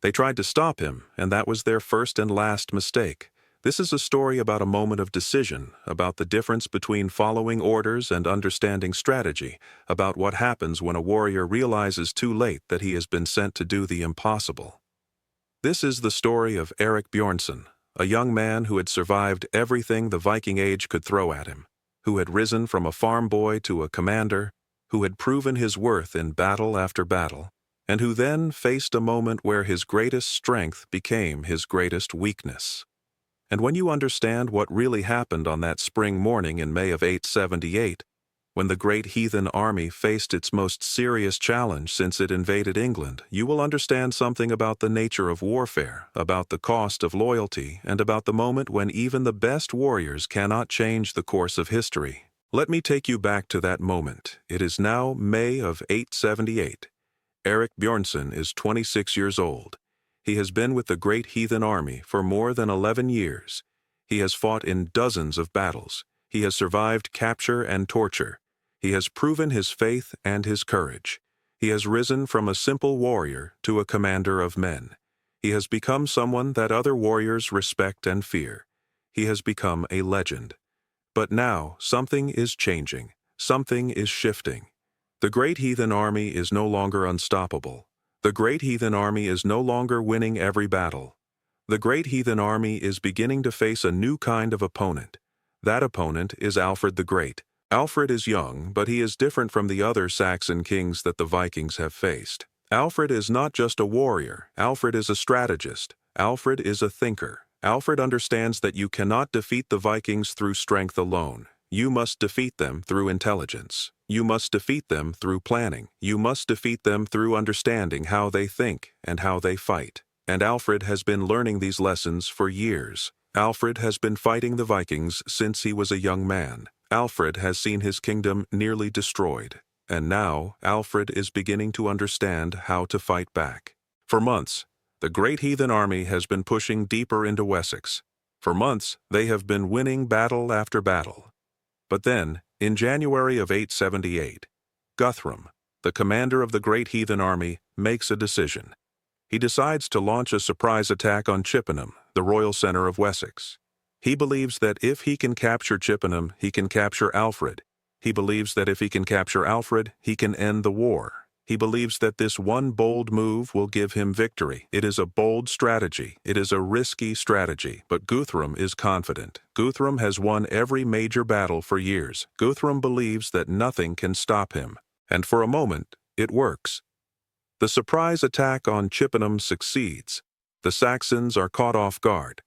They tried to stop him, and that was their first and last mistake. This is a story about a moment of decision, about the difference between following orders and understanding strategy, about what happens when a warrior realizes too late that he has been sent to do the impossible. This is the story of Erik Bjornsson, a young man who had survived everything the Viking Age could throw at him, who had risen from a farm boy to a commander, who had proven his worth in battle after battle, and who then faced a moment where his greatest strength became his greatest weakness. And when you understand what really happened on that spring morning in May of 878, when the great heathen army faced its most serious challenge since it invaded England, you will understand something about the nature of warfare, about the cost of loyalty, and about the moment when even the best warriors cannot change the course of history. Let me take you back to that moment. It is now May of 878. Erik Bjornsson is 26 years old. He has been with the great heathen army for more than 11 years. He has fought in dozens of battles. He has survived capture and torture. He has proven his faith and his courage. He has risen from a simple warrior to a commander of men. He has become someone that other warriors respect and fear. He has become a legend. But now something is changing. Something is shifting. The great heathen army is no longer unstoppable. The great heathen army is no longer winning every battle. The great heathen army is beginning to face a new kind of opponent. That opponent is Alfred the Great. Alfred is young, but he is different from the other Saxon kings that the Vikings have faced. Alfred is not just a warrior. Alfred is a strategist. Alfred is a thinker. Alfred understands that you cannot defeat the Vikings through strength alone. You must defeat them through intelligence. You must defeat them through planning. You must defeat them through understanding how they think and how they fight. And Alfred has been learning these lessons for years. Alfred has been fighting the Vikings since he was a young man. Alfred has seen his kingdom nearly destroyed. And now Alfred is beginning to understand how to fight back. For months, the great heathen army has been pushing deeper into Wessex. For months, they have been winning battle after battle. But then, in January of 878, Guthrum, the commander of the great heathen army, makes a decision. He decides to launch a surprise attack on Chippenham, the royal center of Wessex. He believes that if he can capture Chippenham, he can capture Alfred. He believes that if he can capture Alfred, he can end the war. He believes that this one bold move will give him victory. It is a bold strategy. It is a risky strategy. But Guthrum is confident. Guthrum has won every major battle for years. Guthrum believes that nothing can stop him. And for a moment, it works. The surprise attack on Chippenham succeeds. The Saxons are caught off guard.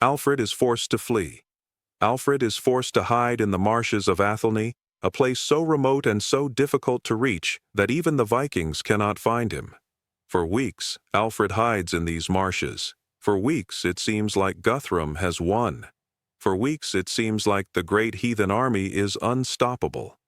Alfred is forced to flee. Alfred is forced to hide in the marshes of Athelney, a place so remote and so difficult to reach that even the Vikings cannot find him. For weeks, Alfred hides in these marshes. For weeks, it seems like Guthrum has won. For weeks, it seems like the great heathen army is unstoppable.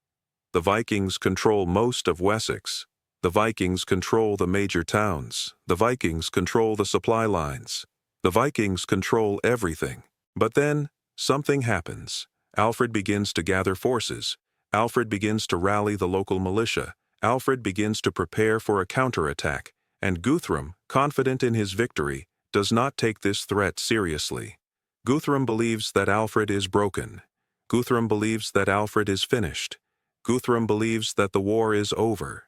The Vikings control most of Wessex. The Vikings control the major towns. The Vikings control the supply lines. The Vikings control everything. But then, something happens. Alfred begins to gather forces. Alfred begins to rally the local militia. Alfred begins to prepare for a counterattack. And Guthrum, confident in his victory, does not take this threat seriously. Guthrum believes that Alfred is broken. Guthrum believes that Alfred is finished. Guthrum believes that the war is over.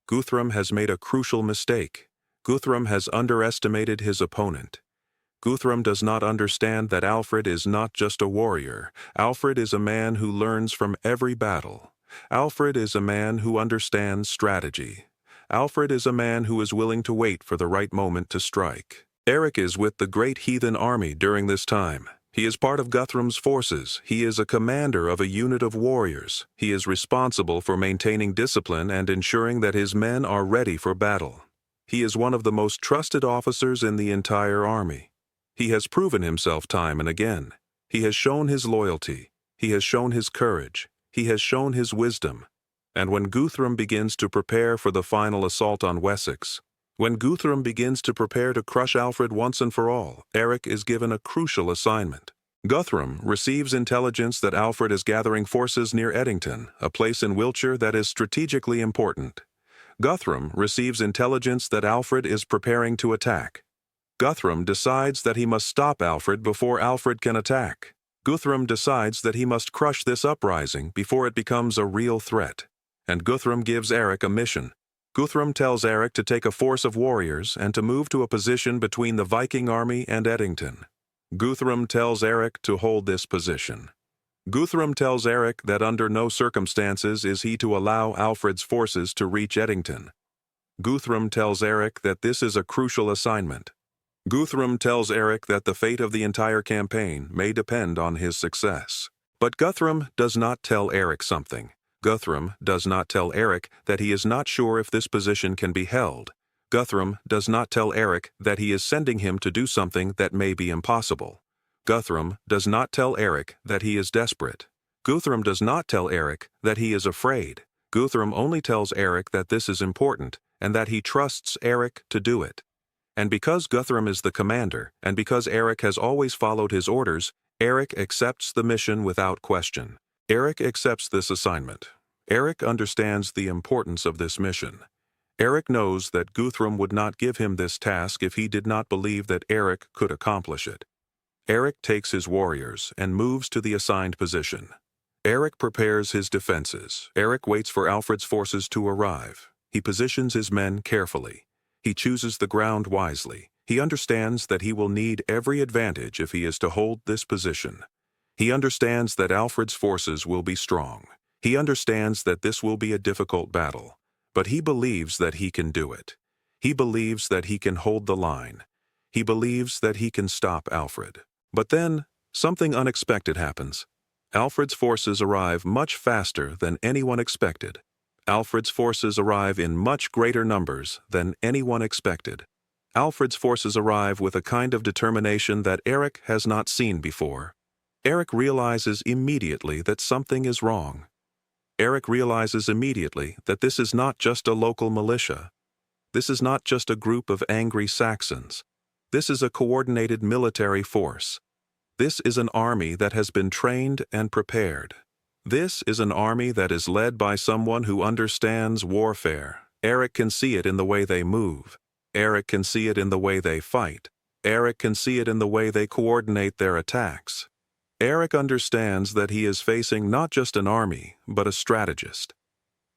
Guthrum has made a crucial mistake. Guthrum has underestimated his opponent. Guthrum does not understand that Alfred is not just a warrior. Alfred is a man who learns from every battle. Alfred is a man who understands strategy. Alfred is a man who is willing to wait for the right moment to strike. Erik is with the great heathen army during this time. He is part of Guthrum's forces. He is a commander of a unit of warriors. He is responsible for maintaining discipline and ensuring that his men are ready for battle. He is one of the most trusted officers in the entire army. He has proven himself time and again. He has shown his loyalty. He has shown his courage. He has shown his wisdom. And when Guthrum begins to prepare for the final assault on Wessex, when Guthrum begins to prepare to crush Alfred once and for all, Erik is given a crucial assignment. Guthrum receives intelligence that Alfred is gathering forces near Eddington, a place in Wiltshire that is strategically important. Guthrum receives intelligence that Alfred is preparing to attack. Guthrum decides that he must stop Alfred before Alfred can attack. Guthrum decides that he must crush this uprising before it becomes a real threat. And Guthrum gives Erik a mission. Guthrum tells Erik to take a force of warriors and to move to a position between the Viking army and Edington. Guthrum tells Erik to hold this position. Guthrum tells Erik that under no circumstances is he to allow Alfred's forces to reach Edington. Guthrum tells Erik that this is a crucial assignment. Guthrum tells Erik that the fate of the entire campaign may depend on his success. But Guthrum does not tell Erik something. Guthrum does not tell Erik that he is not sure if this position can be held. Guthrum does not tell Erik that he is sending him to do something that may be impossible. Guthrum does not tell Erik that he is desperate. Guthrum does not tell Erik that he is afraid. Guthrum only tells Erik that this is important and that he trusts Erik to do it. And because Guthrum is the commander, and because Erik has always followed his orders, Erik accepts the mission without question. Erik accepts this assignment. Erik understands the importance of this mission. Erik knows that Guthrum would not give him this task if he did not believe that Erik could accomplish it. Erik takes his warriors and moves to the assigned position. Erik prepares his defenses. Erik waits for Alfred's forces to arrive. He positions his men carefully. He chooses the ground wisely. He understands that he will need every advantage if he is to hold this position. He understands that Alfred's forces will be strong. He understands that this will be a difficult battle, but he believes that he can do it. He believes that he can hold the line. He believes that he can stop Alfred. But then, something unexpected happens. Alfred's forces arrive much faster than anyone expected. Alfred's forces arrive in much greater numbers than anyone expected. Alfred's forces arrive with a kind of determination that Erik has not seen before. Erik realizes immediately that something is wrong. Erik realizes immediately that this is not just a local militia. This is not just a group of angry Saxons. This is a coordinated military force. This is an army that has been trained and prepared. This is an army that is led by someone who understands warfare. Erik can see it in the way they move. Erik can see it in the way they fight. Erik can see it in the way they coordinate their attacks. Erik understands that he is facing not just an army, but a strategist.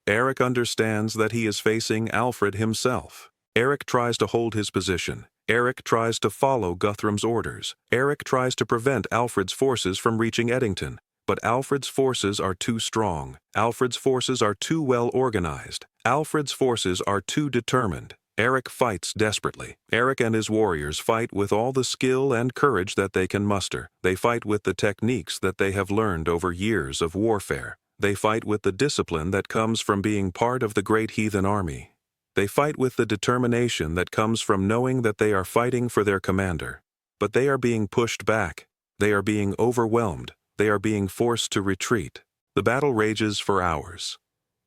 Erik understands that he is facing Alfred himself. Erik tries to hold his position. Erik tries to follow Guthrum's orders. Erik tries to prevent Alfred's forces from reaching Edington. But Alfred's forces are too strong. Alfred's forces are too well organized. Alfred's forces are too determined. Erik fights desperately. Erik and his warriors fight with all the skill and courage that they can muster. They fight with the techniques that they have learned over years of warfare. They fight with the discipline that comes from being part of the great heathen army. They fight with the determination that comes from knowing that they are fighting for their commander. But they are being pushed back. They are being overwhelmed. They are being forced to retreat. The battle rages for hours.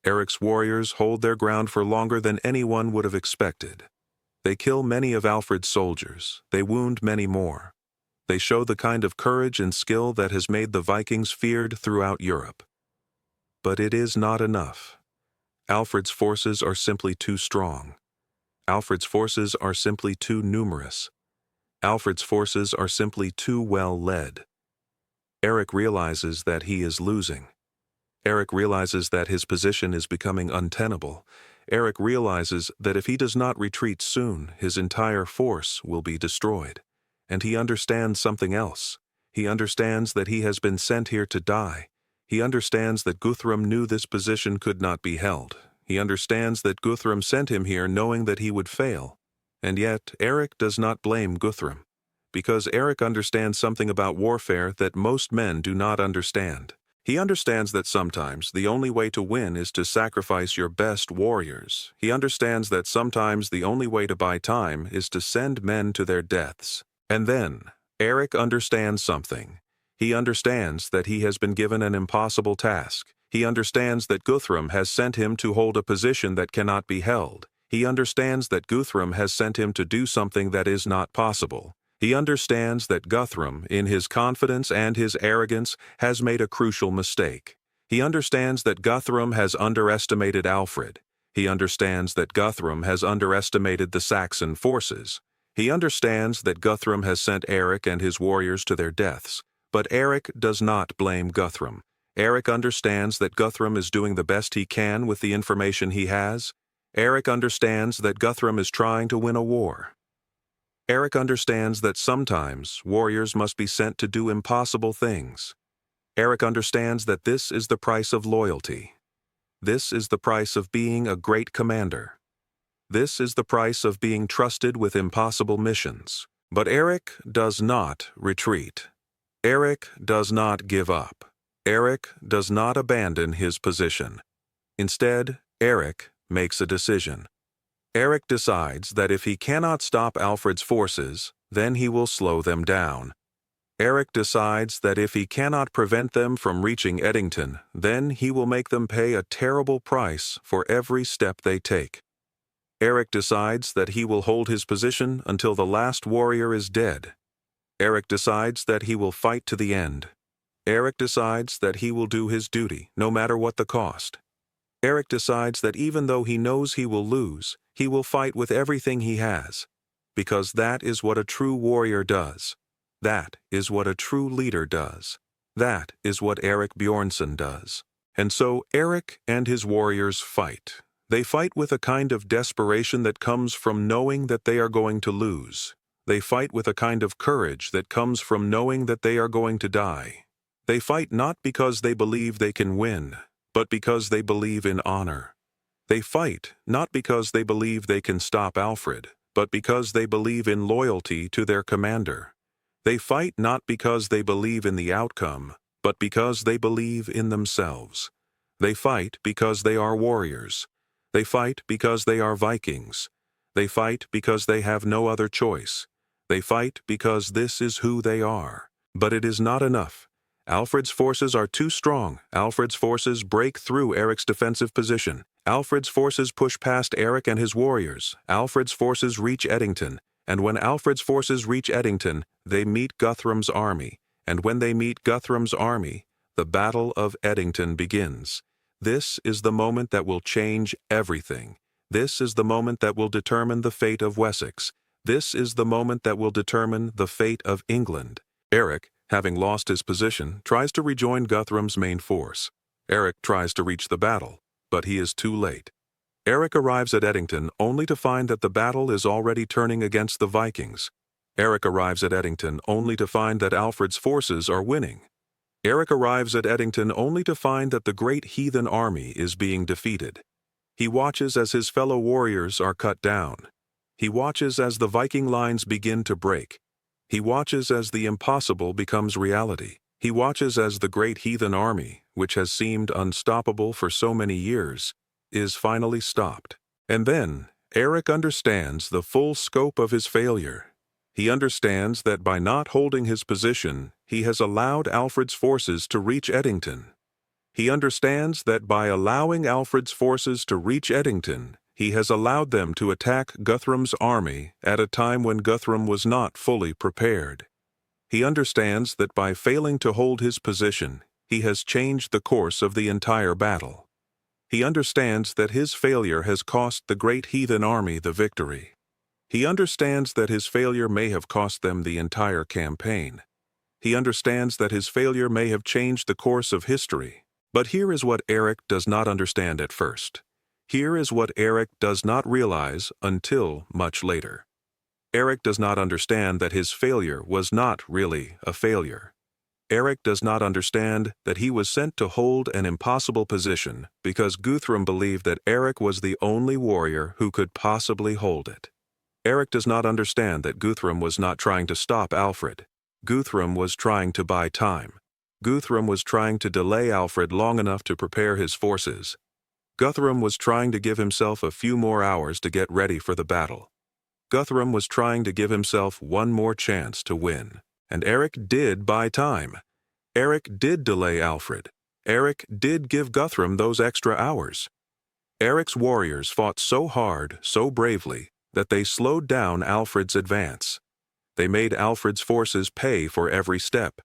Erik's warriors hold their ground for longer than anyone would have expected. They kill many of Alfred's soldiers. They wound many more. They show the kind of courage and skill that has made the Vikings feared throughout Europe. But it is not enough. Alfred's forces are simply too strong. Alfred's forces are simply too numerous. Alfred's forces are simply too well led. Erik realizes that he is losing. Erik realizes that his position is becoming untenable. Erik realizes that if he does not retreat soon, his entire force will be destroyed. And he understands something else. He understands that he has been sent here to die. He understands that Guthrum knew this position could not be held. He understands that Guthrum sent him here knowing that he would fail. And yet, Erik does not blame Guthrum, because Erik understands something about warfare that most men do not understand. He understands that sometimes the only way to win is to sacrifice your best warriors. He understands that sometimes the only way to buy time is to send men to their deaths. And then, Erik understands something. He understands that he has been given an impossible task. He understands that Guthrum has sent him to hold a position that cannot be held. He understands that Guthrum has sent him to do something that is not possible. He understands that Guthrum, in his confidence and his arrogance, has made a crucial mistake. He understands that Guthrum has underestimated Alfred. He understands that Guthrum has underestimated the Saxon forces. He understands that Guthrum has sent Erik and his warriors to their deaths, but Erik does not blame Guthrum. Erik understands that Guthrum is doing the best he can with the information he has. Erik understands that Guthrum is trying to win a war. Erik understands that sometimes warriors must be sent to do impossible things. Erik understands that this is the price of loyalty. This is the price of being a great commander. This is the price of being trusted with impossible missions. But Erik does not retreat. Erik does not give up. Erik does not abandon his position. Instead, Erik makes a decision. Erik decides that if he cannot stop Alfred's forces, then he will slow them down. Erik decides that if he cannot prevent them from reaching Eddington, then he will make them pay a terrible price for every step they take. Erik decides that he will hold his position until the last warrior is dead. Erik decides that he will fight to the end. Erik decides that he will do his duty, no matter what the cost. Erik decides that even though he knows he will lose, he will fight with everything he has, because that is what a true warrior does. That is what a true leader does. That is what Erik Bjornsson does. And so Erik and his warriors fight. They fight with a kind of desperation that comes from knowing that they are going to lose. They fight with a kind of courage that comes from knowing that they are going to die. They fight not because they believe they can win, but because they believe in honor. They fight not because they believe they can stop Alfred, but because they believe in loyalty to their commander. They fight not because they believe in the outcome, but because they believe in themselves. They fight because they are warriors. They fight because they are Vikings. They fight because they have no other choice. They fight because this is who they are. But it is not enough. Alfred's forces are too strong. Alfred's forces break through Erik's defensive position. Alfred's forces push past Erik and his warriors. Alfred's forces reach Eddington. And when Alfred's forces reach Eddington, they meet Guthrum's army. And when they meet Guthrum's army, the Battle of Eddington begins. This is the moment that will change everything. This is the moment that will determine the fate of Wessex. This is the moment that will determine the fate of England. Erik, having lost his position, tries to rejoin Guthrum's main force. Erik tries to reach the battle, but he is too late. Erik arrives at Eddington only to find that the battle is already turning against the Vikings. Erik arrives at Eddington only to find that Alfred's forces are winning. Erik arrives at Eddington only to find that the great heathen army is being defeated. He watches as his fellow warriors are cut down. He watches as the Viking lines begin to break. He watches as the impossible becomes reality. He watches as the great heathen army, which has seemed unstoppable for so many years, is finally stopped. And then, Erik understands the full scope of his failure. He understands that by not holding his position, he has allowed Alfred's forces to reach Eddington. He understands that by allowing Alfred's forces to reach Eddington, he has allowed them to attack Guthrum's army at a time when Guthrum was not fully prepared. He understands that by failing to hold his position, he has changed the course of the entire battle. He understands that his failure has cost the great heathen army the victory. He understands that his failure may have cost them the entire campaign. He understands that his failure may have changed the course of history. But here is what Erik does not understand at first. Here is what Erik does not realize until much later. Erik does not understand that his failure was not really a failure. Erik does not understand that he was sent to hold an impossible position because Guthrum believed that Erik was the only warrior who could possibly hold it. Erik does not understand that Guthrum was not trying to stop Alfred. Guthrum was trying to buy time. Guthrum was trying to delay Alfred long enough to prepare his forces. Guthrum was trying to give himself a few more hours to get ready for the battle. Guthrum was trying to give himself one more chance to win. And Erik did buy time. Erik did delay Alfred. Erik did give Guthrum those extra hours. Erik's warriors fought so hard, so bravely, that they slowed down Alfred's advance. They made Alfred's forces pay for every step.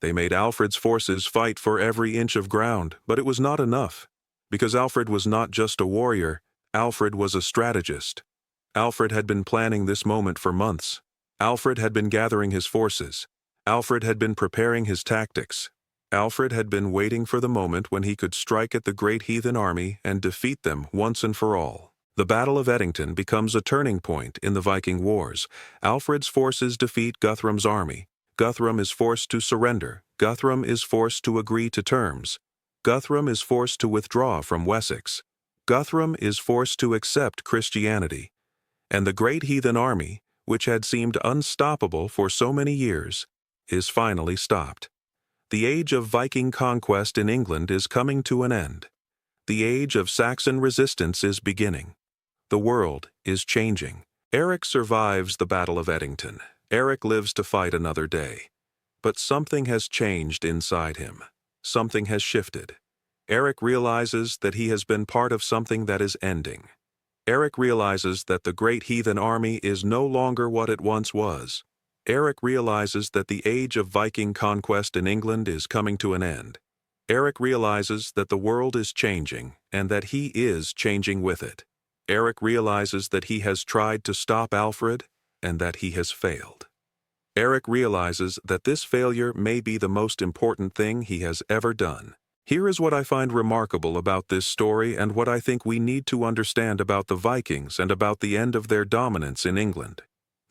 They made Alfred's forces fight for every inch of ground, but it was not enough. Because Alfred was not just a warrior, Alfred was a strategist. Alfred had been planning this moment for months. Alfred had been gathering his forces. Alfred had been preparing his tactics. Alfred had been waiting for the moment when he could strike at the great heathen army and defeat them once and for all. The Battle of Edington becomes a turning point in the Viking Wars. Alfred's forces defeat Guthrum's army. Guthrum is forced to surrender. Guthrum is forced to agree to terms. Guthrum is forced to withdraw from Wessex. Guthrum is forced to accept Christianity. And the great heathen army, which had seemed unstoppable for so many years, is finally stopped. The age of Viking conquest in England is coming to an end. The age of Saxon resistance is beginning. The world is changing. Erik survives the Battle of Edington. Erik lives to fight another day. But something has changed inside him. Something has shifted. Erik realizes that he has been part of something that is ending. Erik realizes that the great heathen army is no longer what it once was. Erik realizes that the age of Viking conquest in England is coming to an end. Erik realizes that the world is changing and that he is changing with it. Erik realizes that he has tried to stop Alfred and that he has failed. Erik realizes that this failure may be the most important thing he has ever done. Here is what I find remarkable about this story and what I think we need to understand about the Vikings and about the end of their dominance in England.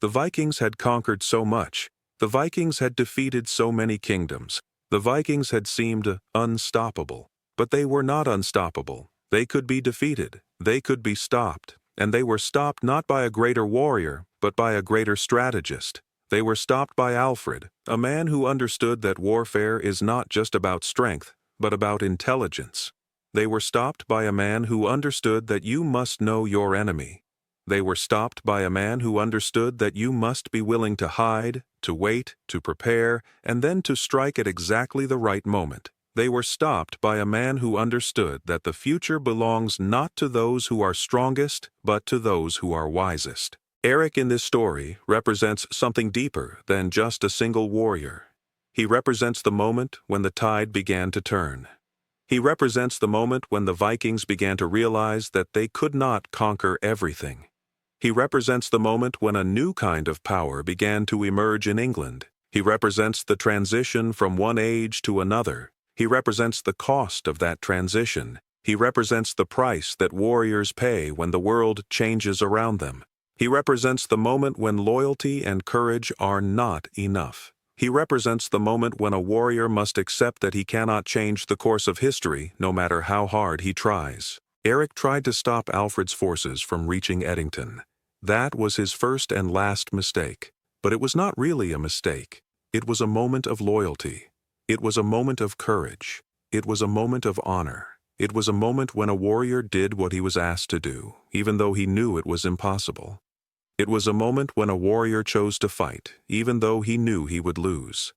The Vikings had conquered so much. The Vikings had defeated so many kingdoms. The Vikings had seemed unstoppable. But they were not unstoppable. They could be defeated. They could be stopped. And they were stopped not by a greater warrior, but by a greater strategist. They were stopped by Alfred, a man who understood that warfare is not just about strength, but about intelligence. They were stopped by a man who understood that you must know your enemy. They were stopped by a man who understood that you must be willing to hide, to wait, to prepare, and then to strike at exactly the right moment. They were stopped by a man who understood that the future belongs not to those who are strongest, but to those who are wisest. Erik in this story represents something deeper than just a single warrior. He represents the moment when the tide began to turn. He represents the moment when the Vikings began to realize that they could not conquer everything. He represents the moment when a new kind of power began to emerge in England. He represents the transition from one age to another. He represents the cost of that transition. He represents the price that warriors pay when the world changes around them. He represents the moment when loyalty and courage are not enough. He represents the moment when a warrior must accept that he cannot change the course of history no matter how hard he tries. Erik tried to stop Alfred's forces from reaching Edington. That was his first and last mistake. But it was not really a mistake. It was a moment of loyalty. It was a moment of courage. It was a moment of honor. It was a moment when a warrior did what he was asked to do, even though he knew it was impossible. It was a moment when a warrior chose to fight, even though he knew he would lose.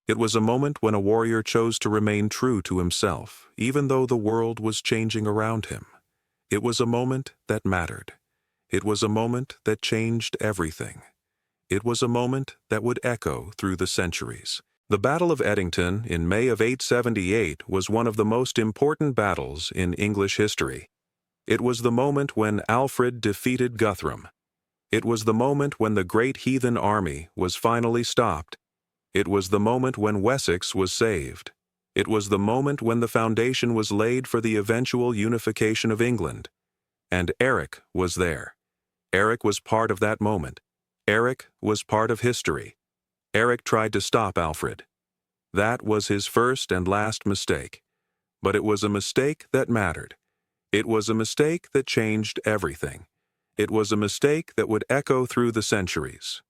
It was a moment when a warrior chose to remain true to himself, even though the world was changing around him. It was a moment that mattered. It was a moment that changed everything. It was a moment that would echo through the centuries. The Battle of Edington in May of 878 was one of the most important battles in English history. It was the moment when Alfred defeated Guthrum. It was the moment when the great heathen army was finally stopped. It was the moment when Wessex was saved. It was the moment when the foundation was laid for the eventual unification of England. And Erik was there. Erik was part of that moment. Erik was part of history. Erik tried to stop Alfred. That was his first and last mistake. But it was a mistake that mattered. It was a mistake that changed everything. It was a mistake that would echo through the centuries.